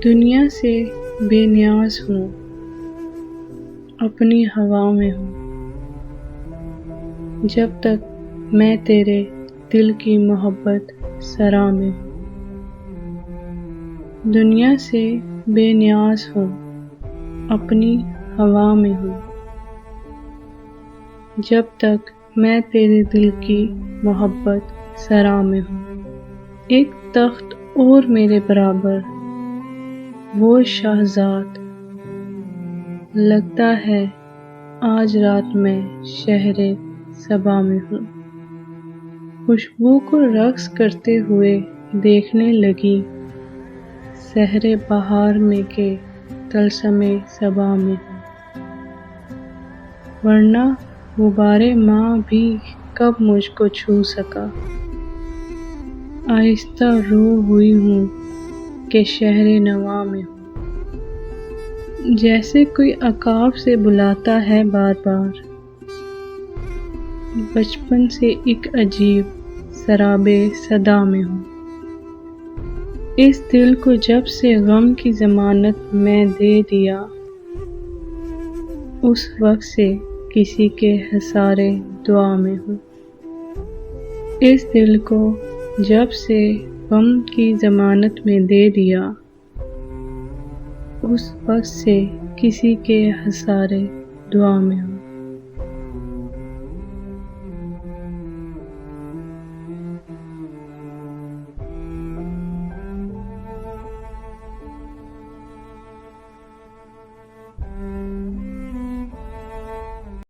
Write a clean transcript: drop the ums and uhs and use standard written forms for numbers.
دنیا سے بے نیاز ہوں، اپنی ہوا میں ہوں، جب تک میں تیرے دل کی محبت سرا میں ہوں۔ دنیا سے بے نیاز ہوں، اپنی ہوا میں ہوں، جب تک میں تیرے دل کی محبت سرا میں ہوں۔ ایک تخت اور میرے برابر، وہ شہزاد، لگتا ہے آج رات میں شہر صبا میں ہوں۔ خوشبو کو رقص کرتے ہوئے دیکھنے لگی، سحر بہار میں کہ طلسم صبا میں ہوں۔ ورنہ غبار ماں بھی کب مجھ کو چھو سکا، آہستہ رو ہوئی ہوں کہ شہر نوا میں ہوں۔ جیسے کوئی عقاب سے بلاتا ہے بار بار، بچپن سے ایک عجیب سراب صدا میں ہوں۔ اس دل کو جب سے غم کی ضمانت میں دے دیا، اس وقت سے کسی کے حصار دعا میں ہوں۔ اس دل کو جب سے غم کی ضمانت میں دے دیا، اس وقت سے کسی کے حصار دعا میں ہوں۔